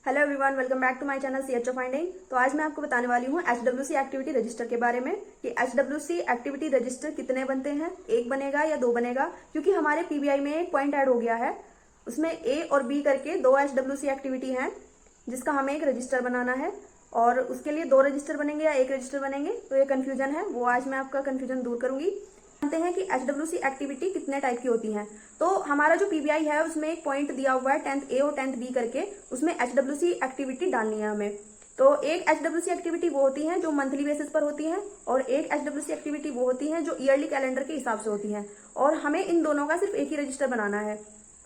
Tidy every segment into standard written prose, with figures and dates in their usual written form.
Hello everyone, welcome back to my channel CHO finding. तो आज मैं आपको बताने वाली हूँ एचडब्ल्यूसी एक्टिविटी रजिस्टर के बारे में कि एचडब्ल्यूसी एक्टिविटी रजिस्टर कितने बनते हैं, एक बनेगा या दो बनेगा। क्योंकि हमारे पीबीआई में एक पॉइंट ऐड हो गया है, उसमें ए और बी करके दो एचडब्ल्यूसी एक्टिविटी हैं जिसका हमें एक रजिस्टर बनाना है और उसके लिए दो रजिस्टर बनेंगे या एक रजिस्टर बनेंगे। तो ये कन्फ्यूजन है, वो आज मैं आपका कन्फ्यूजन दूर करूंगी। जानते हैं कि एचडब्ल्यूसी एक्टिविटी कितने टाइप की होती हैं। तो हमारा जो पीबीआई है उसमें एक पॉइंट दिया हुआ है 10th ए और 10th बी करके, उसमें एचडब्ल्यूसी एक्टिविटी डालनी है हमें। तो एक एचडब्ल्यूसी एक्टिविटी वो होती है जो मंथली बेसिस पर होती है और एक एचडब्ल्यूसी एक्टिविटी वो होती है जो ईयरली कैलेंडर के हिसाब से होती है और हमें इन दोनों का सिर्फ एक ही रजिस्टर बनाना है।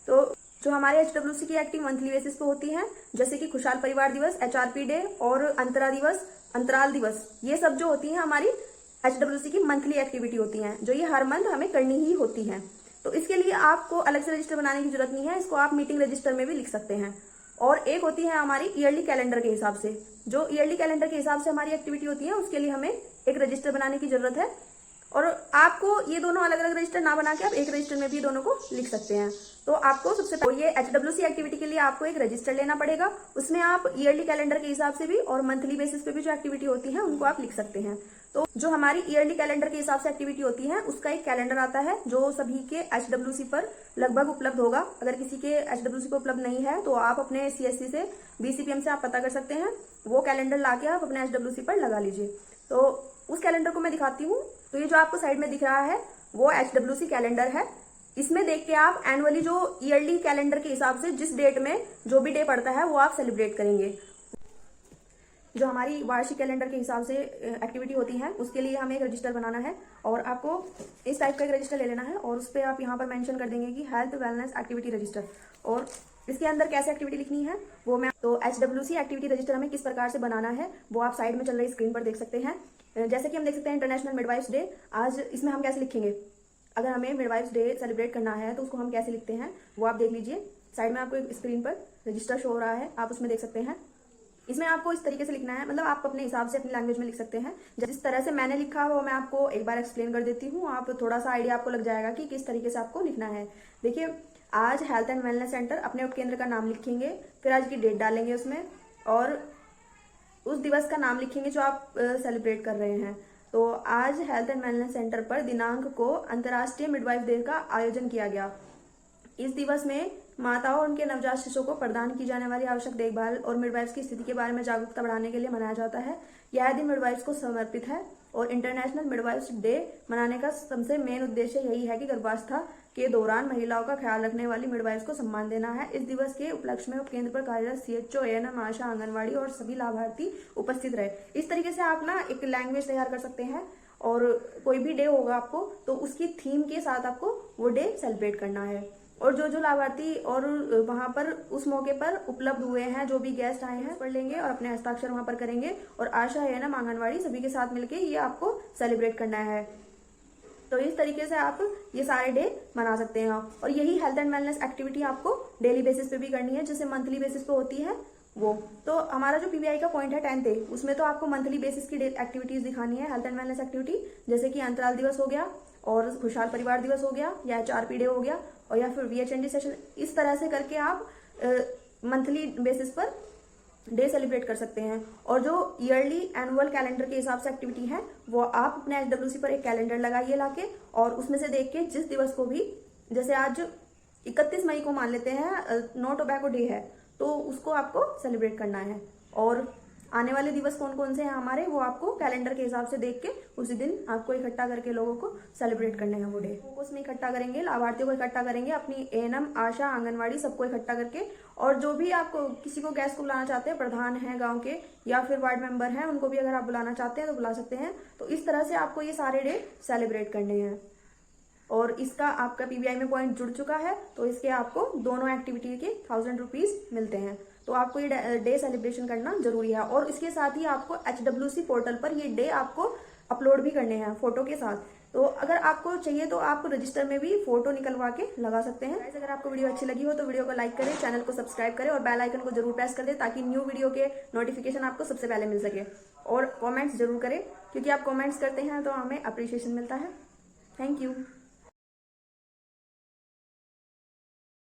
तो जो हमारे एचडब्ल्यूसी की एक्टिव मंथली बेसिस पे होती है, जैसे कि खुशहाल परिवार दिवस, एचआरपी डे और अंतरा दिवस, अंतराल दिवस, ये सब जो होती है हमारी एचडब्ल्यूसी की मंथली एक्टिविटी होती हैं, जो ये हर मंथ हमें करनी ही होती है। तो इसके लिए आपको अलग से रजिस्टर बनाने की जरूरत नहीं है, इसको आप मीटिंग रजिस्टर में भी लिख सकते हैं। और एक होती है हमारी ईयरली कैलेंडर के हिसाब से, जो ईयरली कैलेंडर के हिसाब से हमारी एक्टिविटी होती है उसके लिए हमें एक रजिस्टर बनाने की जरूरत है। और आपको ये दोनों अलग अलग रजिस्टर ना बना के आप एक रजिस्टर में भी दोनों को लिख सकते हैं। तो आपको सबसे पहले ये एचडब्ल्यूसी एक्टिविटी के लिए आपको एक रजिस्टर लेना पड़ेगा, उसमें आप ईयरली कैलेंडर के हिसाब से भी और मंथली बेसिस पे भी जो एक्टिविटी होती है उनको आप लिख सकते हैं। तो जो हमारी ईयरली कैलेंडर के हिसाब से एक्टिविटी होती है उसका एक कैलेंडर आता है जो सभी के एचडब्ल्यूसी पर लगभग उपलब्ध होगा। अगर किसी के एचडब्ल्यूसी पर उपलब्ध नहीं है तो आप अपने सीएससी से, बीसीपीएम से आप पता कर सकते हैं, वो कैलेंडर लाके आप अपने एचडब्ल्यूसी पर लगा लीजिए। तो उस कैलेंडर को मैं दिखाती हूँ। तो ये जो आपको साइड में दिख रहा है वो एचडब्ल्यूसी कैलेंडर है। इसमें देख के आप एनुअली जो ईयरली कैलेंडर के हिसाब से जिस डेट में जो भी डे पड़ता है वो आप सेलिब्रेट करेंगे। जो हमारी वार्षिक कैलेंडर के हिसाब से एक्टिविटी होती है उसके लिए हमें एक रजिस्टर बनाना है और आपको इस टाइप का एक रजिस्टर ले लेना है और उस पर आप यहाँ पर मेंशन कर देंगे कि हेल्थ वेलनेस एक्टिविटी रजिस्टर। और इसके अंदर कैसे एक्टिविटी लिखनी है वो मैं तो एचडब्ल्यूसी एक्टिविटी रजिस्टर हमें किस प्रकार से बनाना है वो आप साइड में चल रही स्क्रीन पर देख सकते हैं। जैसे कि हम देख सकते हैं इंटरनेशनल मिडवाइफ्स डे, आज इसमें हम कैसे लिखेंगे, अगर हमें मिडवाइफ्स डे सेलिब्रेट करना है तो उसको हम कैसे लिखते हैं वो आप देख लीजिए। साइड में आपको एक स्क्रीन पर रजिस्टर शो हो रहा है, आप उसमें देख सकते हैं। इसमें आपको इस तरीके से लिखना है, मतलब आप अपने हिसाब से अपनी लैंग्वेज में लिख सकते हैं। जिस तरह से मैंने लिखा वो मैं आपको एक बार एक्सप्लेन कर देती हूँ, आप थोड़ा सा आइडिया आपको लग जाएगा कि किस तरीके से आपको लिखना है। देखिए, आज हेल्थ एंड वेलनेस सेंटर अपने उपकेंद्र का नाम लिखेंगे, फिर आज की डेट डालेंगे उसमें और उस दिवस का नाम लिखेंगे जो आप सेलिब्रेट कर रहे हैं। तो आज हेल्थ एंड वेलनेस सेंटर पर दिनांक को अंतर्राष्ट्रीय मिडवाइफ डे का आयोजन किया गया। इस दिवस में माताओं और उनके नवजात शिशुओं को प्रदान की जाने वाली आवश्यक देखभाल और मिडवाइफ्स की स्थिति के बारे में जागरूकता बढ़ाने के लिए मनाया जाता है। यह दिन मिडवाइफ्स को समर्पित है और इंटरनेशनल मिडवाइफ्स डे मनाने का सबसे मेन उद्देश्य यही है कि गर्भावस्था के दौरान महिलाओं का ख्याल रखने वाली मिडवाइफ्स को सम्मान देना है। इस दिवस के उपलक्ष्य में उपकेंद्र पर कार्यरत सीएचओ, एएनएम, आशा, आंगनवाड़ी और सभी लाभार्थी उपस्थित रहे। इस तरीके से आप ना एक लैंग्वेज तैयार कर सकते हैं और कोई भी डे होगा आपको तो उसकी थीम के साथ आपको वो डे सेलिब्रेट करना है। और जो जो लाभार्थी और वहां पर उस मौके पर उपलब्ध हुए हैं, जो भी गेस्ट आए हैं, पढ़ लेंगे और अपने हस्ताक्षर वहां पर करेंगे और आशा, एएनएम, आंगनवाड़ी सभी के साथ मिलके ये आपको सेलिब्रेट करना है। तो इस तरीके से आप ये सारे डे मना सकते हैं और यही हेल्थ एंड वेलनेस एक्टिविटी आपको डेली बेसिस पे भी करनी है, जैसे मंथली बेसिस पे होती है वो। तो हमारा जो पीबीआई का पॉइंट है 10th ए, उसमें तो आपको मंथली बेसिस की एक्टिविटीज दिखानी है, हेल्थ एंड वेलनेस एक्टिविटी, जैसे कि अंतराल दिवस हो गया और खुशहाल परिवार दिवस हो गया या एचआरपी डे हो गया और या फिर वीएचएनडी सेशन। इस तरह से करके आप monthly basis per day celebrate कर सकते हैं। और जो ईयरली एनुअल कैलेंडर के हिसाब से एक्टिविटी है वो आप अपने एचडब्ल्यूसी पर एक कैलेंडर लगाइए लाके और उसमें से देख के जिस दिवस को भी, जैसे आज 31 मई को मान लेते हैं नो टोबैको डे है, तो उसको आपको सेलिब्रेट करना है। और आने वाले दिवस कौन कौन से हैं हमारे, वो आपको कैलेंडर के हिसाब से देख के उसी दिन आपको इकट्ठा करके लोगों को सेलिब्रेट करने हैं वो डे। उसमें इकट्ठा करेंगे, लाभार्थियों को इकट्ठा करेंगे, अपनी एएनएम, आशा, आंगनवाड़ी सबको इकट्ठा करके, और जो भी आपको किसी को गेस्ट को बुलाना चाहते हैं, प्रधान हैं गांव के या फिर वार्ड मेंबर हैं, उनको भी अगर आप बुलाना चाहते हैं तो बुला सकते हैं। तो इस तरह से आपको ये सारे डे सेलिब्रेट करने हैं और इसका आपका पीबीआई में पॉइंट जुड़ चुका है तो इसके आपको दोनों एक्टिविटी के 1000 रुपीज मिलते हैं। तो आपको ये डे सेलिब्रेशन करना जरूरी है और इसके साथ ही आपको एचडब्ल्यूसी पोर्टल पर ये डे आपको अपलोड भी करने हैं फोटो के साथ। तो अगर आपको चाहिए तो आप रजिस्टर में भी फोटो निकलवा के लगा सकते हैं। अगर आपको वीडियो अच्छी लगी हो तो वीडियो को लाइक करें, चैनल को सब्सक्राइब करें और बेल आइकन को जरूर प्रेस कर दें ताकि न्यू वीडियो के नोटिफिकेशन आपको सबसे पहले मिल सके। और कॉमेंट्स जरूर करें क्योंकि आप कॉमेंट्स करते हैं तो हमें अप्रिशिएशन मिलता है। Thank you.